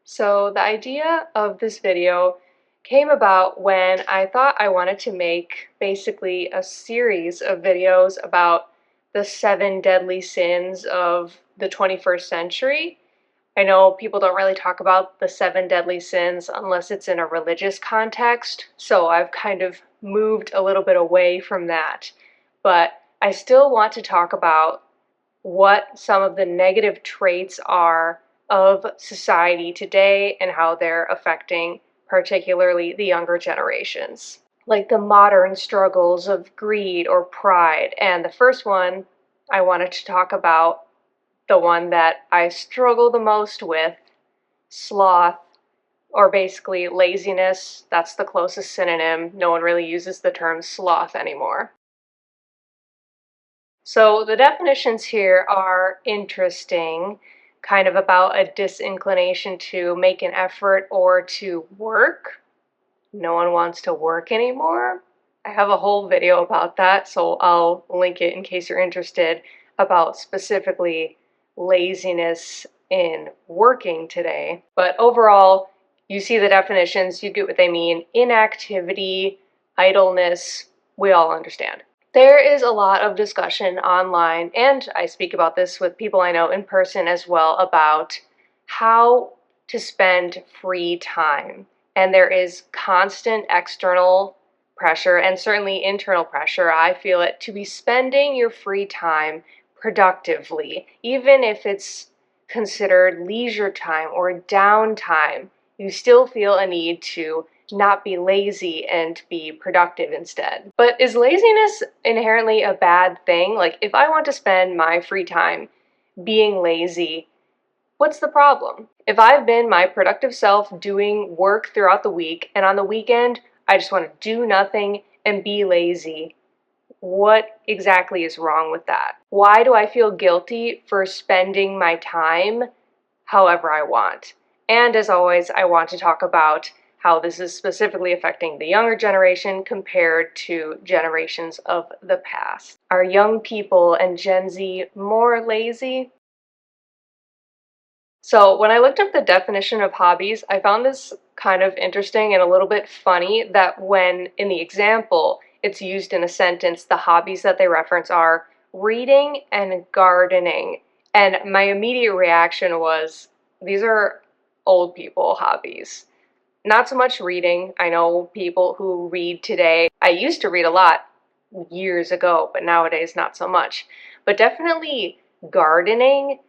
So the idea of this video came about when I thought I wanted to make basically a series of videos about the 7 deadly sins of the 21st century. I know people don't really talk about the 7 deadly sins unless it's in a religious context, so I've kind of moved a little bit away from that. But I still want to talk about what some of the negative traits are of society today and how they're affecting particularly the younger generations. Like the modern struggles of greed or pride. And the first one I wanted to talk about, the one that I struggle the most with, sloth, or basically laziness. That's the closest synonym. No one really uses the term sloth anymore. So the definitions here are interesting, kind of about a disinclination to make an effort or to work. No one wants to work anymore. I have a whole video about that, so I'll link it in case you're interested, about specifically laziness in working today. But overall, you see the definitions, you get what they mean. Inactivity, idleness, we all understand. There is a lot of discussion online, and I speak about this with people I know in person as well, about how to spend free time. And there is constant external pressure and certainly internal pressure, I feel it, to be spending your free time productively, even if it's considered leisure time or downtime. You still feel a need to not be lazy and be productive instead. But is laziness inherently a bad thing? Like, if I want to spend my free time being lazy, what's the problem? If I've been my productive self doing work throughout the week, and on the weekend, I just want to do nothing and be lazy, what exactly is wrong with that? Why do I feel guilty for spending my time however I want? And as always, I want to talk about how this is specifically affecting the younger generation compared to generations of the past. Are young people and Gen Z more lazy? So when I looked up the definition of hobbies, I found this kind of interesting and a little bit funny that when in the example it's used in a sentence, the hobbies that they reference are reading and gardening. And my immediate reaction was, these are old people hobbies. Not so much reading. I know people who read today. I used to read a lot years ago, but nowadays not so much. But definitely gardening.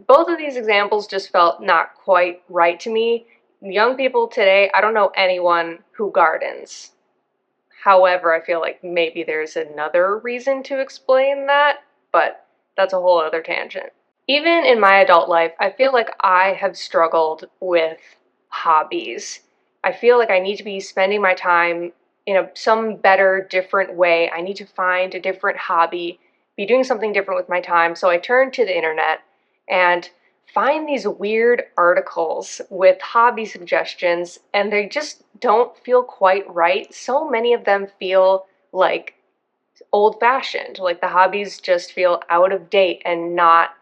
Both of these examples just felt not quite right to me. Young people today, I don't know anyone who gardens. However, I feel like maybe there's another reason to explain that, but that's a whole other tangent. Even in my adult life, I feel like I have struggled with hobbies. I feel like I need to be spending my time in some better, different way. I need to find a different hobby, be doing something different with my time. So I turn to the internet and find these weird articles with hobby suggestions, and they just don't feel quite right. So many of them feel like old-fashioned, like the hobbies just feel out of date and not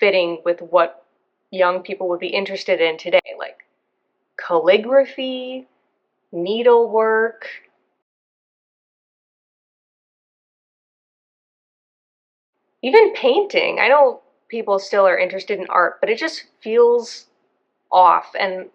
fitting with what young people would be interested in today, like calligraphy, needlework, even painting. I know people still are interested in art, but it just feels off and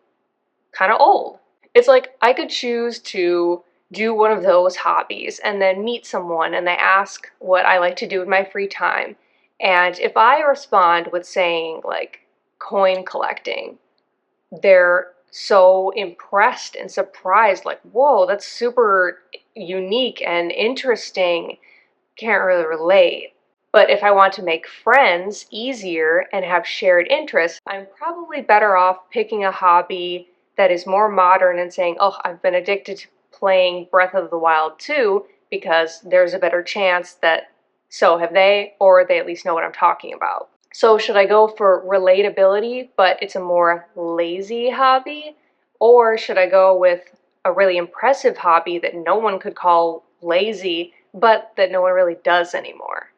kind of old. It's like I could choose to do one of those hobbies and then meet someone and they ask what I like to do in my free time. And if I respond with saying like coin collecting, they're so impressed and surprised, like, whoa, that's super unique and interesting. Can't really relate. But if I want to make friends easier and have shared interests, I'm probably better off picking a hobby that is more modern and saying, oh, I've been addicted to playing Breath of the Wild 2 because there's a better chance that so have they, or they at least know what I'm talking about. So should I go for relatability, but it's a more lazy hobby? Or should I go with a really impressive hobby that no one could call lazy, but that no one really does anymore?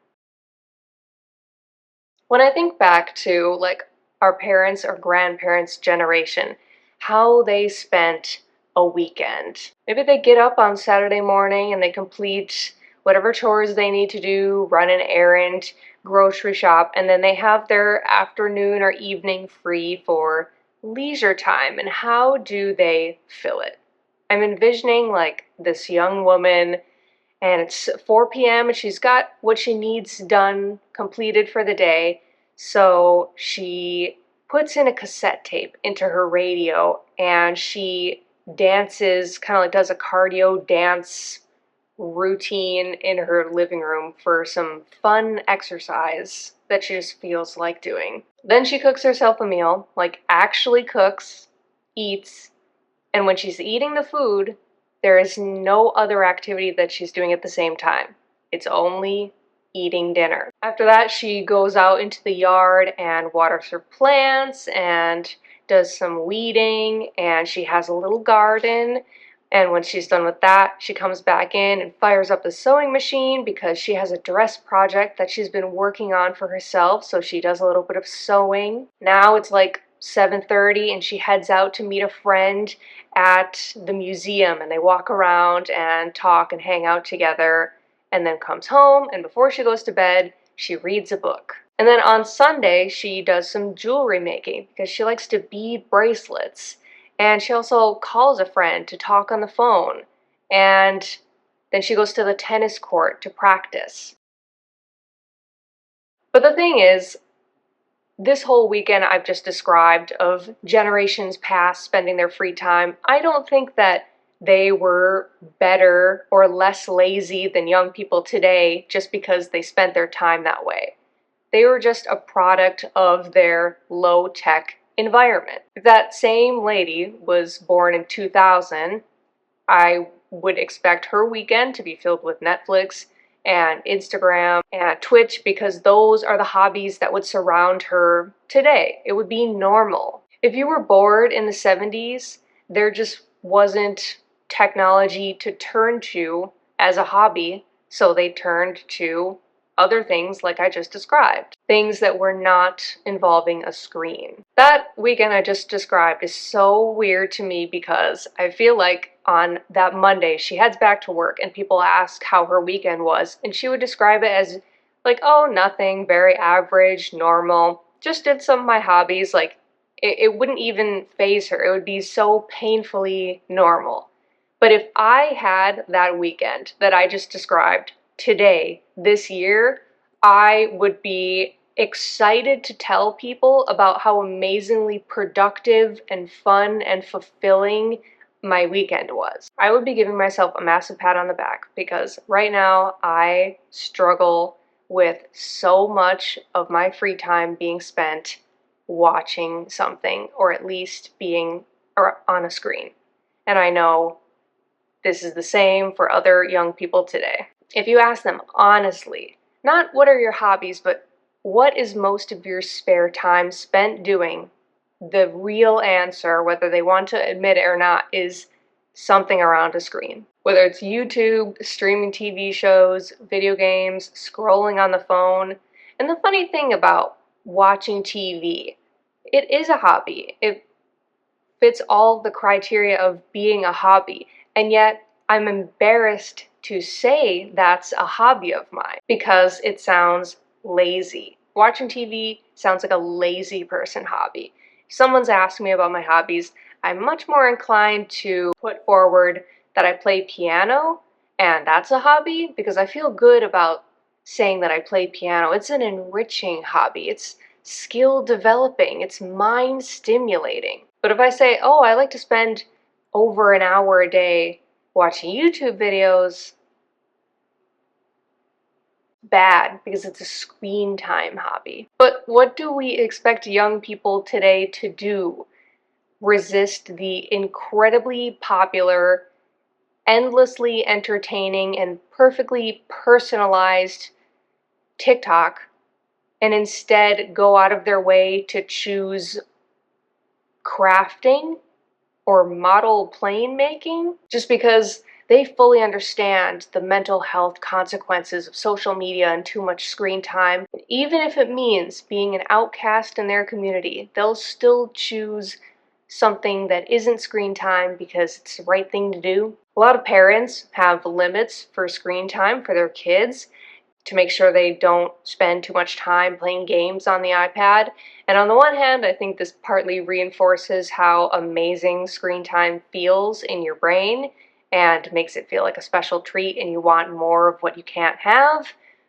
When I think back to like our parents or grandparents' generation, how they spent a weekend. Maybe they get up on Saturday morning and they complete whatever chores they need to do, run an errand, grocery shop, and then they have their afternoon or evening free for leisure time. And how do they fill it? I'm envisioning like this young woman, and it's 4 p.m. and she's got what she needs done, completed for the day. So she puts in a cassette tape into her radio and she dances, kind of like does a cardio dance routine in her living room for some fun exercise that she just feels like doing. Then she cooks herself a meal, like actually cooks, eats, and when she's eating the food, there is no other activity that she's doing at the same time. It's only eating dinner. After that, she goes out into the yard and waters her plants and does some weeding, and she has a little garden. And when she's done with that, she comes back in and fires up the sewing machine because she has a dress project that she's been working on for herself, so she does a little bit of sewing. Now it's like 7:30 and she heads out to meet a friend at the museum, and they walk around and talk and hang out together, and then comes home, and before she goes to bed, she reads a book. And then on Sunday, she does some jewelry making because she likes to bead bracelets. And she also calls a friend to talk on the phone. And then she goes to the tennis court to practice. But the thing is, this whole weekend I've just described of generations past spending their free time, I don't think that they were better or less lazy than young people today just because they spent their time that way. They were just a product of their low-tech environment. If that same lady was born in 2000, I would expect her weekend to be filled with Netflix and Instagram and Twitch because those are the hobbies that would surround her today. It would be normal. If you were bored in the 70s, there just wasn't technology to turn to as a hobby, so they turned to other things like I just described. Things that were not involving a screen. That weekend I just described is so weird to me because I feel like on that Monday she heads back to work and people ask how her weekend was, and she would describe it as like, oh, nothing, very average, normal, just did some of my hobbies. Like it wouldn't even faze her. It would be so painfully normal. But if I had that weekend that I just described today, this year, I would be excited to tell people about how amazingly productive and fun and fulfilling my weekend was. I would be giving myself a massive pat on the back because right now I struggle with so much of my free time being spent watching something or at least being on a screen. And I know this is the same for other young people today. If you ask them honestly, not what are your hobbies, but what is most of your spare time spent doing, the real answer, whether they want to admit it or not, is something around a screen. Whether it's YouTube, streaming TV shows, video games, scrolling on the phone. And the funny thing about watching TV, it is a hobby. It fits all the criteria of being a hobby. And yet I'm embarrassed to say that's a hobby of mine because it sounds lazy. Watching TV sounds like a lazy person hobby. If someone's asked me about my hobbies, I'm much more inclined to put forward that I play piano, and that's a hobby because I feel good about saying that I play piano. It's an enriching hobby. It's skill developing. It's mind stimulating. But if I say, oh, I like to spend over an hour a day watching YouTube videos, bad because it's a screen time hobby. But what do we expect young people today to do? Resist the incredibly popular, endlessly entertaining, and perfectly personalized TikTok and instead go out of their way to choose crafting or model plane making just because They fully understand the mental health consequences of social media and too much screen time. Even if it means being an outcast in their community, they'll still choose something that isn't screen time because it's the right thing to do. A lot of parents have limits for screen time for their kids to make sure they don't spend too much time playing games on the iPad. And on the one hand, I think this partly reinforces how amazing screen time feels in your brain and makes it feel like a special treat and you want more of what you can't have.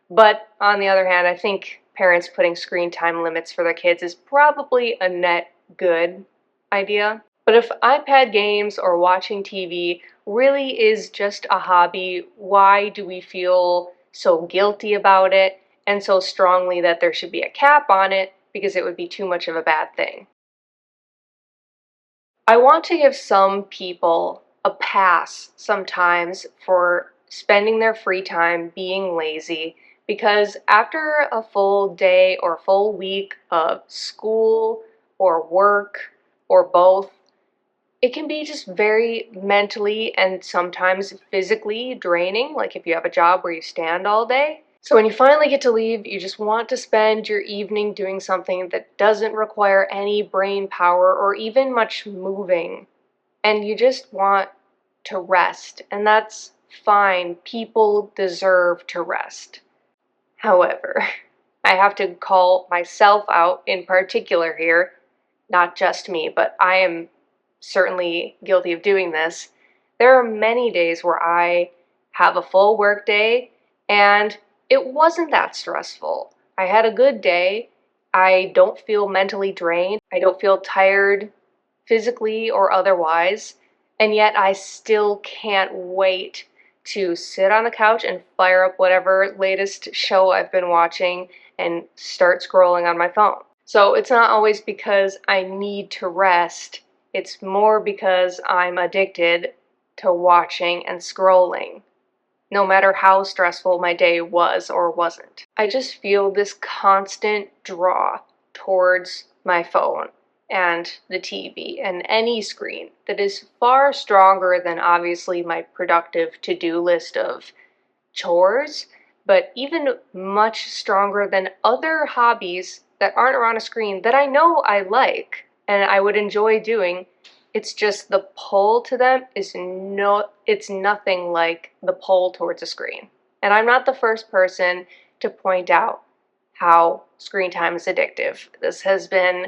But on the other hand, I think parents putting screen time limits for their kids is probably a net good idea. But if iPad games or watching TV really is just a hobby, why do we feel so guilty about it and so strongly that there should be a cap on it because it would be too much of a bad thing? I want to give some people a pass sometimes for spending their free time being lazy because after a full day or full week of school or work or both, it can be just very mentally and sometimes physically draining, like if you have a job where you stand all day. So when you finally get to leave, you just want to spend your evening doing something that doesn't require any brain power or even much moving. And you just want to rest. And that's fine. People deserve to rest. However, I have to call myself out in particular here, not just me, but I am certainly guilty of doing this. There are many days where I have a full work day and it wasn't that stressful. I had a good day. I don't feel mentally drained. I don't feel tired physically or otherwise. And yet I still can't wait to sit on the couch and fire up whatever latest show I've been watching and start scrolling on my phone. So it's not always because I need to rest. It's more because I'm addicted to watching and scrolling, no matter how stressful my day was or wasn't. I just feel this constant draw towards my phone and the TV and any screen that is far stronger than obviously my productive to-do list of chores, but even much stronger than other hobbies that aren't around a screen that I know I like and I would enjoy doing. It's just the pull to them it's nothing like the pull towards a screen. And I'm not the first person to point out how screen time is addictive. This has been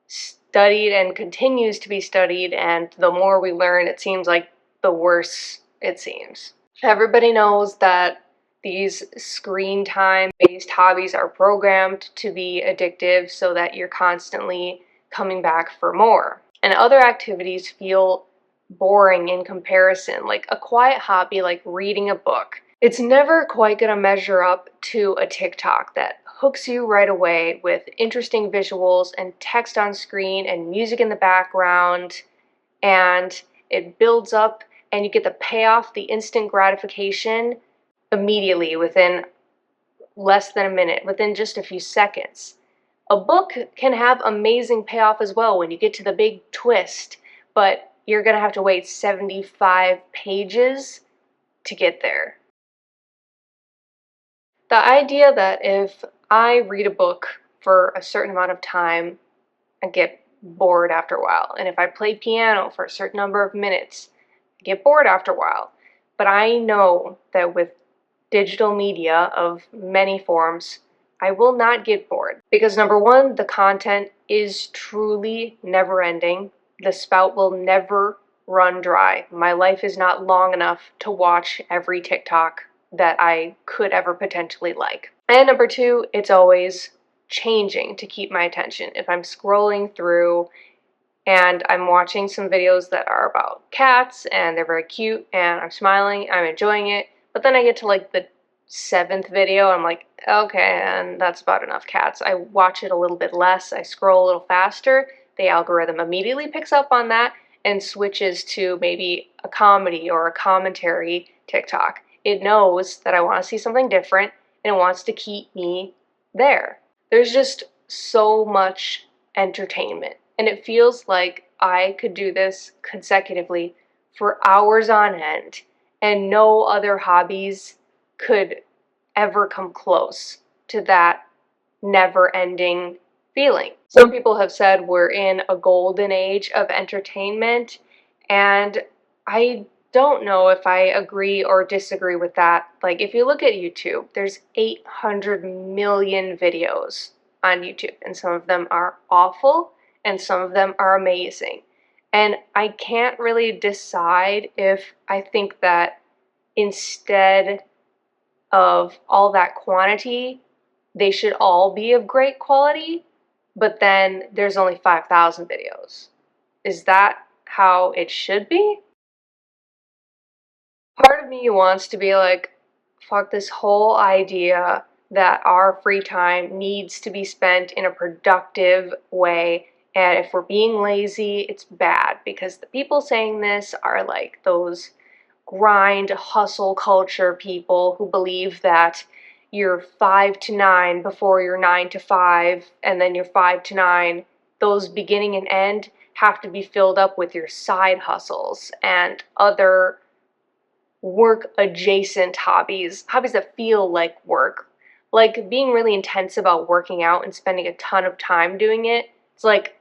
studied and continues to be studied, and the more we learn, it seems like the worse it seems. Everybody knows that these screen time based hobbies are programmed to be addictive so that you're constantly coming back for more. And other activities feel boring in comparison, like a quiet hobby like reading a book. It's never quite going to measure up to a TikTok that hooks you right away with interesting visuals and text on screen and music in the background, and it builds up and you get the payoff, the instant gratification immediately within less than a minute, within just a few seconds. A book can have amazing payoff as well when you get to the big twist, but you're going to have to wait 75 pages to get there. The idea that if I read a book for a certain amount of time, I get bored after a while. And if I play piano for a certain number of minutes, I get bored after a while. But I know that with digital media of many forms, I will not get bored. Because number one, the content is truly never ending. The spout will never run dry. My life is not long enough to watch every TikTok that I could ever potentially like. And number two, it's always changing to keep my attention. If I'm scrolling through and I'm watching some videos that are about cats and they're very cute and I'm smiling, I'm enjoying it, but then I get to like the seventh video, I'm like, okay, and that's about enough cats. I watch it a little bit less, I scroll a little faster, the algorithm immediately picks up on that and switches to maybe a comedy or a commentary TikTok. It knows that I want to see something different and it wants to keep me there. There's just so much entertainment, and it feels like I could do this consecutively for hours on end, and no other hobbies could ever come close to that never-ending feeling. Some people have said we're in a golden age of entertainment, and I don't know if I agree or disagree with that. Like, if you look at YouTube, there's 800 million videos on YouTube, and some of them are awful, and some of them are amazing. And I can't really decide if I think that instead of all that quantity, they should all be of great quality, but then there's only 5,000 videos. Is that how it should be? Part of me wants to be like, fuck this whole idea that our free time needs to be spent in a productive way. And if we're being lazy, it's bad, because the people saying this are like those grind hustle culture people who believe that you're 5 to 9 before you're 9 to 5, and then you're 5 to 9. Those beginning and end have to be filled up with your side hustles and other work adjacent hobbies that feel like work. Like being really intense about working out and spending a ton of time doing it. It's like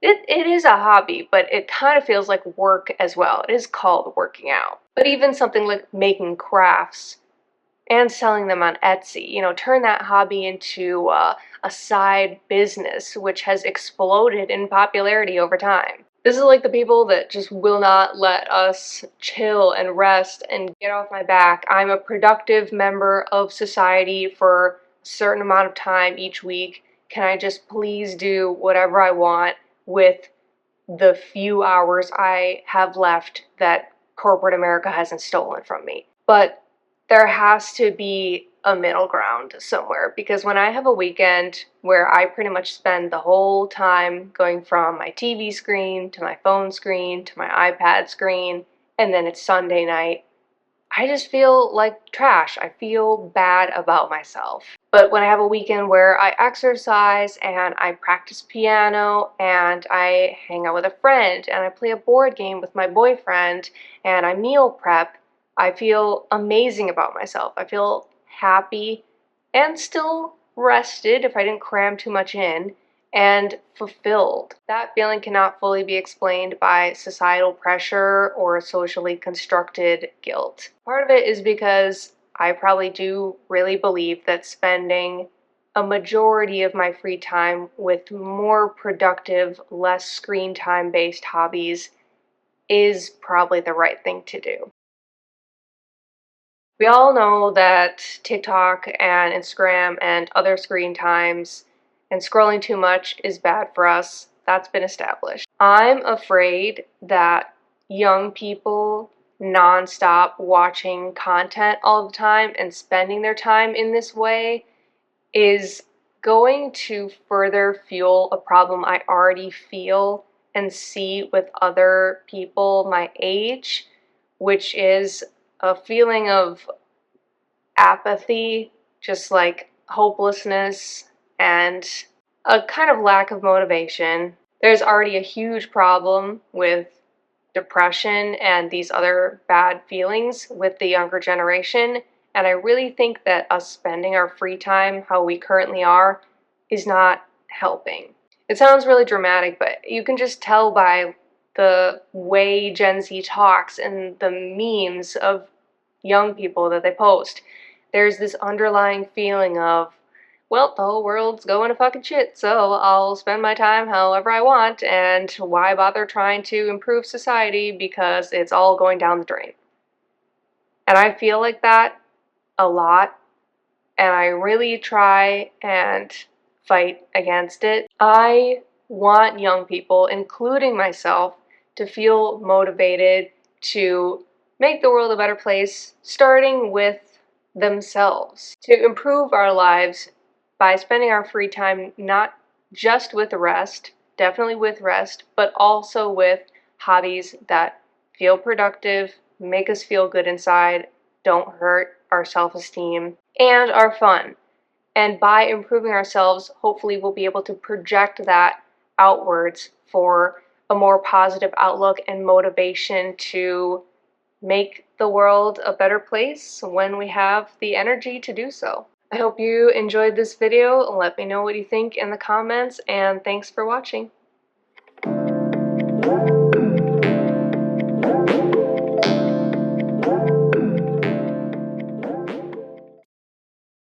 it is a hobby, but it kind of feels like work as well. It is called working out. But even something like making crafts and selling them on Etsy, turn that hobby into a side business, which has exploded in popularity over time. This is like the people that just will not let us chill and rest and get off my back. I'm a productive member of society for a certain amount of time each week. Can I just please do whatever I want with the few hours I have left that corporate America hasn't stolen from me? But there has to be a middle ground somewhere, because when I have a weekend where I pretty much spend the whole time going from my TV screen to my phone screen to my iPad screen, and then it's Sunday night, I just feel like trash. I feel bad about myself. But when I have a weekend where I exercise and I practice piano and I hang out with a friend and I play a board game with my boyfriend and I meal prep, I feel amazing about myself. I feel happy and still rested if I didn't cram too much in, and fulfilled. That feeling cannot fully be explained by societal pressure or socially constructed guilt. Part of it is because I probably do really believe that spending a majority of my free time with more productive, less screen time based hobbies is probably the right thing to do. We all know that TikTok and Instagram and other screen times and scrolling too much is bad for us. That's been established. I'm afraid that young people nonstop watching content all the time and spending their time in this way is going to further fuel a problem I already feel and see with other people my age, which is a feeling of apathy, just like hopelessness, and a kind of lack of motivation. There's already a huge problem with depression and these other bad feelings with the younger generation, and I really think that us spending our free time how we currently are is not helping. It sounds really dramatic, but you can just tell by the way Gen Z talks and the memes of young people that they post. There's this underlying feeling of, well, the whole world's going to fucking shit, so I'll spend my time however I want, and why bother trying to improve society because it's all going down the drain. And I feel like that a lot, and I really try and fight against it. I want young people, including myself, to feel motivated to make the world a better place, starting with themselves, to improve our lives by spending our free time not just with rest, definitely with rest, but also with hobbies that feel productive, make us feel good inside, don't hurt our self-esteem, and are fun. And by improving ourselves, hopefully we'll be able to project that outwards for a more positive outlook and motivation to make the the world a better place when we have the energy to do so. I hope you enjoyed this video. Let me know what you think in the comments, and thanks for watching.